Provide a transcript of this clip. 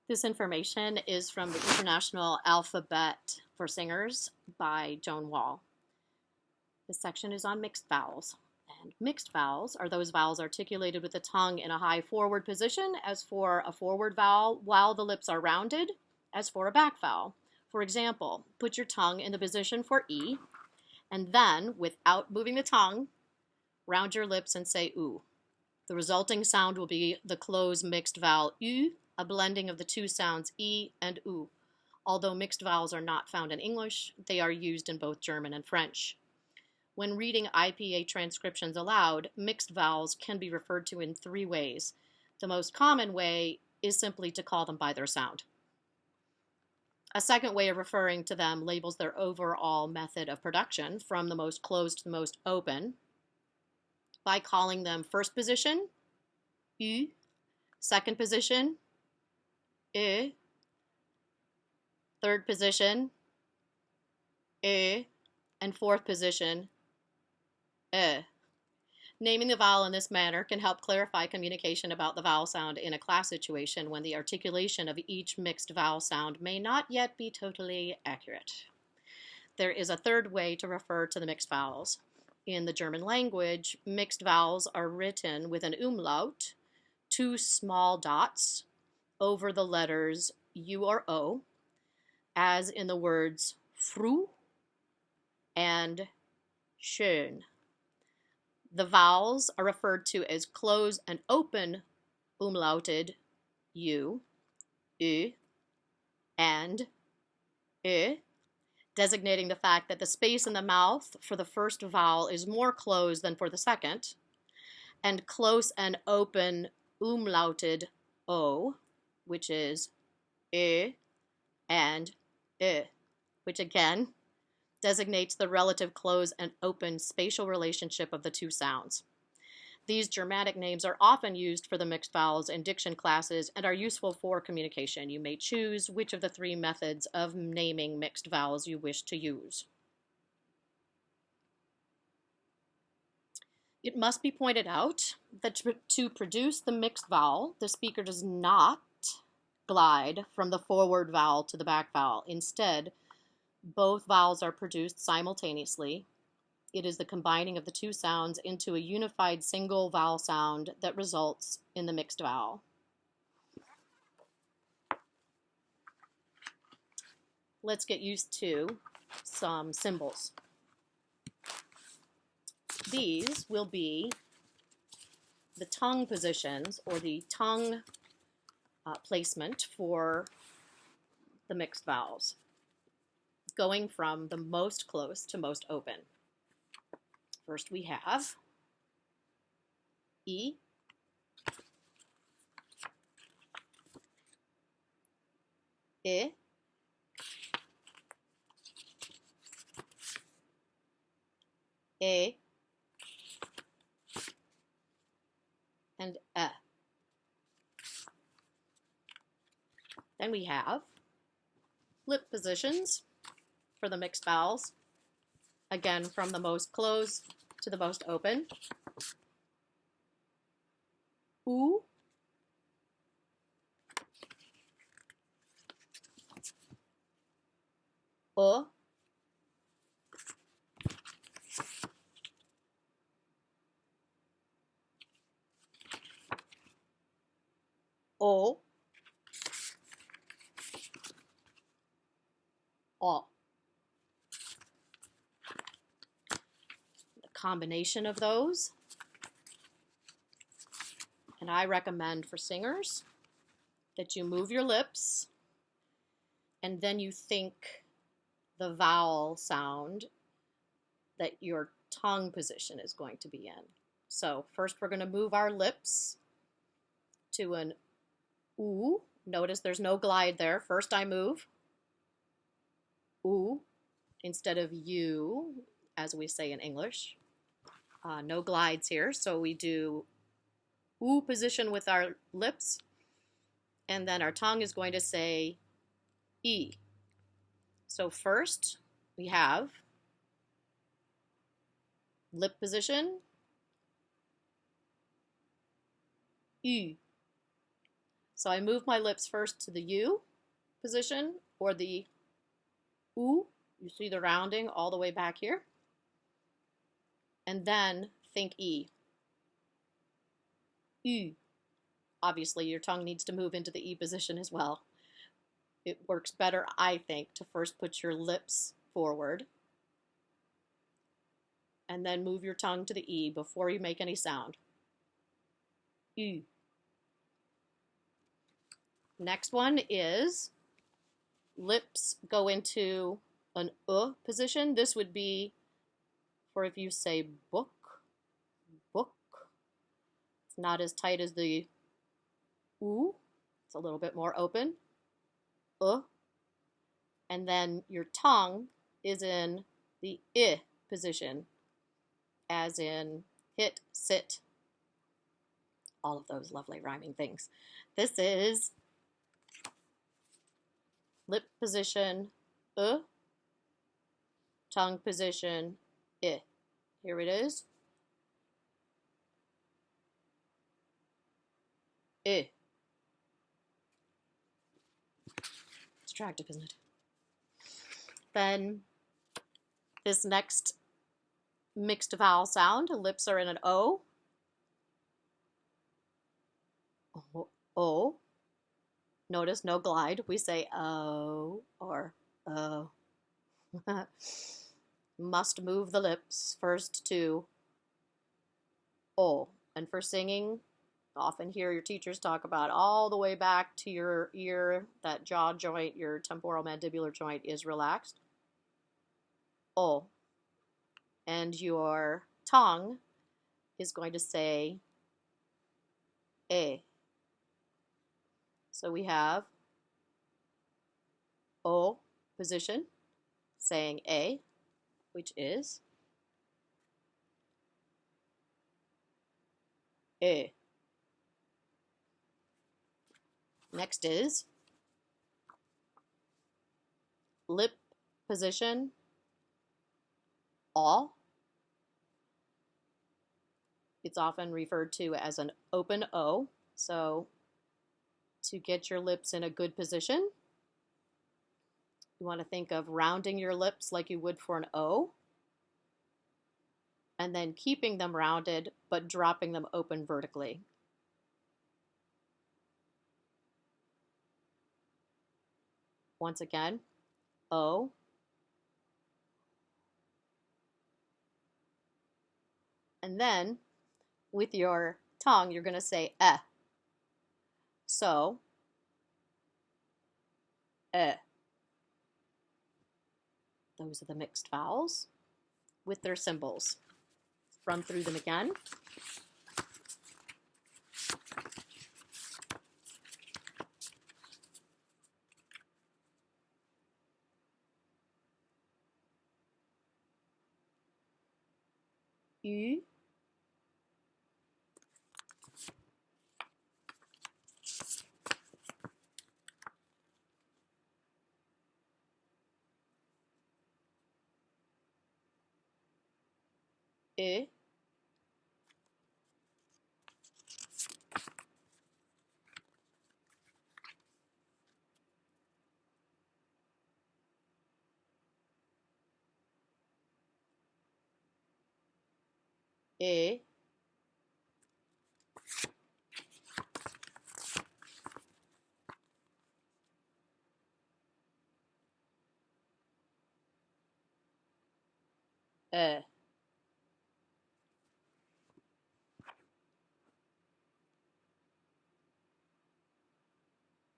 This information is from the International Alphabet for Singers by Joan Wall. This section is on mixed vowels. And mixed vowels are those vowels articulated with the tongue in a high forward position, as for a forward vowel, while the lips are rounded, as for a back vowel. For example, put your tongue in the position for E, and then, without moving the tongue, round your lips and say oo. The resulting sound will be the closed mixed vowel U, a blending of the two sounds E and oo. Although mixed vowels are not found in English, they are used in both German and French. When reading IPA transcriptions aloud, mixed vowels can be referred to in three ways. The most common way is simply to call them by their sound. A second way of referring to them labels their overall method of production from the most closed to the most open by calling them first position, U, second position, E, third position, E, and fourth position, E. Naming the vowel in this manner can help clarify communication about the vowel sound in a class situation when the articulation of each mixed vowel sound may not yet be totally accurate. There is a third way to refer to the mixed vowels. In the German language, mixed vowels are written with an umlaut, two small dots, over the letters U or O, as in the words froh and schön. The vowels are referred to as closed and open umlauted U, Ü, and Ö, designating the fact that the space in the mouth for the first vowel is more closed than for the second, and close and open umlauted O, which is Ö and Ö, which again designates the relative close and open spatial relationship of the two sounds. These Germanic names are often used for the mixed vowels in diction classes and are useful for communication. You may choose which of the three methods of naming mixed vowels you wish to use. It must be pointed out that to produce the mixed vowel, the speaker does not glide from the forward vowel to the back vowel. Instead, both vowels are produced simultaneously. It is the combining of the two sounds into a unified single vowel sound that results in the mixed vowel. Let's get used to some symbols. These will be the tongue positions or the tongue placement for the mixed vowels, going from the most close to most open. First we have E, I, E, and E. Then we have lip positions for the mixed vowels, again from the most closed to the most open. U, O, O, O. The combination of those, and I recommend for singers that you move your lips and then you think the vowel sound that your tongue position is going to be in. So first we're going to move our lips to an oo. Notice there's no glide there. First I move oo instead of you, as we say in English. No glides here, so we do oo position with our lips, and then our tongue is going to say E. So first we have lip position, U. So I move my lips first to the U position or the U. You see the rounding all the way back here. And then think E. U. Obviously, your tongue needs to move into the E position as well. It works better, I think, to first put your lips forward and then move your tongue to the E before you make any sound. U. Next one is lips go into an position. This would be for if you say book, book. It's not as tight as the U. It's a little bit more open. And then your tongue is in the I position, as in hit, sit, all of those lovely rhyming things. This is lip position, tongue position, I. Here it is. I. It's attractive, isn't it? Then this next mixed vowel sound, lips are in an O. O. Notice no glide. We say O or O. Must move the lips first to O. And for singing, often hear your teachers talk about all the way back to your ear, that jaw joint, your temporal mandibular joint is relaxed. O. And your tongue is going to say A. So we have O position saying A, which is A. Next is lip position, A. It's often referred to as an open O. So to get your lips in a good position, you want to think of rounding your lips like you would for an O, and then keeping them rounded but dropping them open vertically. Once again, O. And then with your tongue, you're going to say eh. So, eh. Those are the mixed vowels with their symbols. Run through them again. U. E. E. E.